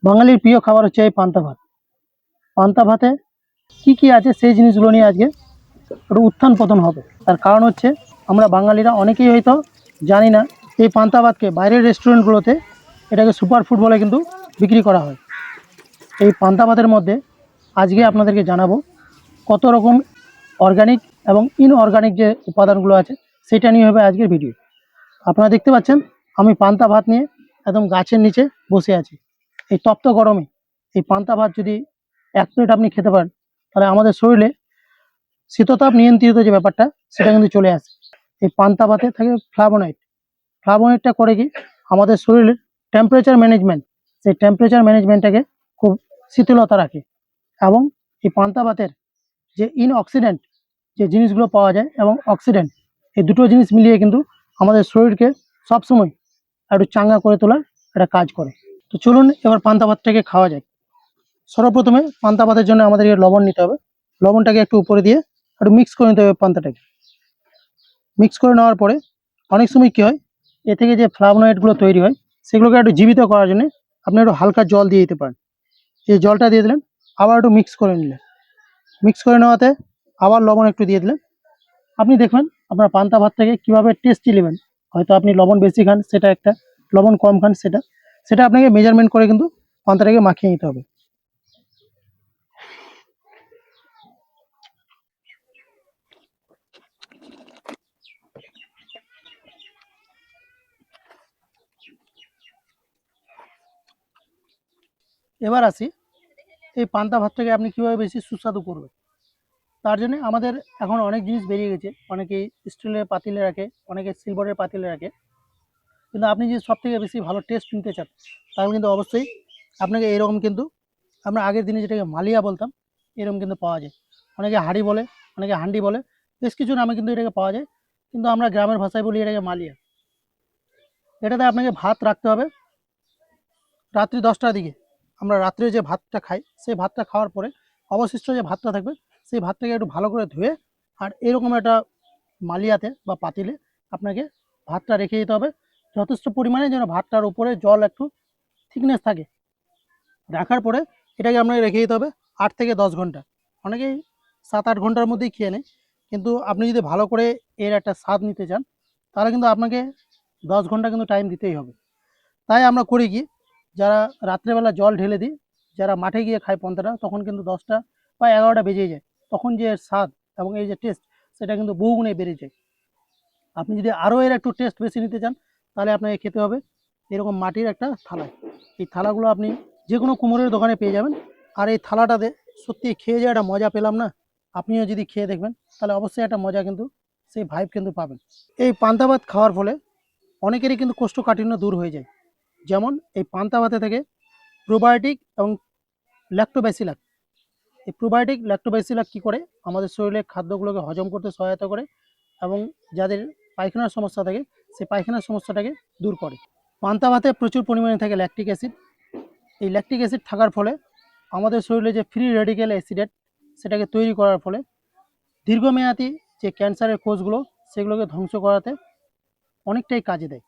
বাঙালির প্রিয় খাবার হচ্ছে এই পান্তা ভাত। পান্তা ভাতে কি কি আছে সেই জিনিসগুলো নিয়ে আজকে একটু উত্থান পতন হবে। তার কারণ হচ্ছে আমরা বাঙালিরা অনেকেই হয়তো জানি না এই পান্তা ভাতকে বাইরের রেস্টুরেন্টগুলোতে এটাকে সুপার ফুড বলে কিন্তু বিক্রি করা হয়। এই পান্তা ভাতের মধ্যে আজকে আপনাদেরকে জানাবো কত রকম অর্গানিক এবং ইনঅর্গানিক যে উপাদানগুলো আছে সেটা নিয়ে হবে আজকের ভিডিও। আপনারা দেখতে পাচ্ছেন আমি পান্তা ভাত নিয়ে একদম গাছের নিচে বসে আছি। এই তপ্ত গরমে এই পান্তা ভাত যদি এক প্লেট আপনি খেতে পারেন তাহলে আমাদের শরীরে শীততাপ নিয়ন্ত্রিত যে ব্যাপারটা সেটা কিন্তু চলে আসে। এই পান্তা ভাতে থাকে ফ্লাভোনাইড। ফ্লাভোনাইডটা করে কি আমাদের শরীরের টেম্পারেচার ম্যানেজমেন্ট, সেই টেম্পারেচার ম্যানেজমেন্টটাকে খুব শীতলতা রাখে। এবং এই পান্তা ভাতের যে ইনঅক্সিডেন্ট যে জিনিসগুলো পাওয়া যায় এবং অক্সিডেন্ট, এই দুটো জিনিস মিলিয়ে কিন্তু আমাদের শরীরকে সবসময় একটু চাঙ্গা করে তোলার একটা কাজ করে। তো চলুন এবার পান্তা ভাতটাকে খাওয়া যায়। সর্বপ্রথমে পান্তা ভাতের জন্য আমাদের লবণ নিতে হবে। লবণটাকে একটু উপরে দিয়ে একটু মিক্স করে নিতে হবে। পান্তাটাকে মিক্স করে নেওয়ার পরে অনেক সময় কী হয়, এ থেকে যে ফ্লাভোনয়েডগুলো তৈরি হয় সেগুলোকে একটু জীবিত করার জন্য আপনি একটু হালকা জল দিয়ে দিতে পারেন। এই জলটা দিয়ে দিলেন, আবার একটু মিক্স করে নিলেন। মিক্স করে নেওয়াতে আবার লবণ একটু দিয়ে দিলেন। আপনি দেখবেন আপনার পান্তা ভাত থেকে কীভাবে টেস্টি নেবেন। হয়তো আপনি লবণ বেশি খান সেটা একটা, লবণ কম খান সেটা সেটা আপনাকে মেজারমেন্ট করে কিন্তু পান্তাটাকে মাখিয়ে নিতে হবে। এবার আসি এই পান্তা ভাতটাকে আপনি কীভাবে বেশি সুস্বাদু করবেন। তার জন্য আমাদের এখন অনেক জিনিস বেরিয়ে গেছে। অনেকে স্টিলের পাতিলে রাখে, অনেকে সিলভারের পাতিলে রাখে। কিন্তু আপনি যদি সব থেকে বেশি ভালো টেস্ট নিতে চান তাহলে কিন্তু অবশ্যই আপনাকে এরকম কিন্তু আমরা আগের দিনে যেটাকে মালিয়া বলতাম এরকম কিন্তু পাওয়া যায়। অনেকে হাঁড়ি বলে, অনেকে হান্ডি বলে, বেশ কিছু নামে কিন্তু এটাকে পাওয়া যায়। কিন্তু আমরা গ্রামের ভাষায় বলি এটাকে মালিয়া। এটাতে আপনাকে ভাত রাখতে হবে রাত্রি 10টার দিকে। আমরা রাত্রে যে ভাতটা খাই সেই ভাতটা খাওয়ার পরে অবশিষ্ট যে ভাতটা থাকবে সেই ভাতটাকে একটু ভালো করে ধুয়ে আর এরকম একটা মালিয়াতে বা পাতিলে আপনাকে ভাতটা রেখে দিতে হবে যথেষ্ট পরিমাণে, যেন ভাতটার উপরে জল একটু থিকনেস থাকে। রাখার পরে এটাকে আপনাকে রেখে দিতে হবে 8 থেকে 10 ঘন্টা। অনেকেই 7-8 ঘন্টার মধ্যেই খেয়ে নেয়, কিন্তু আপনি যদি ভালো করে এর একটা স্বাদ নিতে চান তাহলে কিন্তু আপনাকে 10 ঘন্টা কিন্তু টাইম দিতেই হবে। তাই আমরা করি কি, যারা রাত্রেবেলা জল ঢেলে দিই, যারা মাঠে গিয়ে খায় পন্থাটা, তখন কিন্তু 10টা বা 11টা বেজে যায়। তখন যে স্বাদ এবং এই যে টেস্ট সেটা কিন্তু বহুগুণে বেড়ে যায়। আপনি যদি আরও এর একটু টেস্ট বেশি নিতে চান তাহলে আপনাকে খেতে হবে এরকম মাটির একটা থালায়। এই থালাগুলো আপনি যে কোনো কুমোরের দোকানে পেয়ে যাবেন। আর এই থালাটাতে সত্যি খেয়ে যে একটা মজা পেলাম না, আপনিও যদি খেয়ে দেখবেন তাহলে অবশ্যই একটা মজা কিন্তু সেই ভাইব কিন্তু পাবেন। এই পান্তা ভাত খাওয়ার ফলে অনেকেরই কিন্তু কোষ্ঠকাঠিন্য দূর হয়ে যায়। যেমন এই পান্তা ভাতে থেকে প্রোবায়োটিক এবং ল্যাক্টোব্যাসিলাস। এই প্রোবায়োটিক ল্যাক্টোব্যাসিলাস কী করে আমাদের শরীরে খাদ্যগুলোকে হজম করতে সহায়তা করে এবং যাদের পায়খানার সমস্যা থাকে সেই পায়খানার সমস্যাটাকে দূর করে। পান্তা ভাতে প্রচুর পরিমাণে থাকে ল্যাকটিক অ্যাসিড। এই ল্যাকটিক অ্যাসিড থাকার ফলে আমাদের শরীরে যে ফ্রি রেডিক্যাল অ্যাসিডেট সেটাকে তৈরি করার ফলে দীর্ঘমেয়াদী যে ক্যান্সারের কোষগুলো সেগুলোকে ধ্বংস করাতে অনেকটাই কাজে দেয়।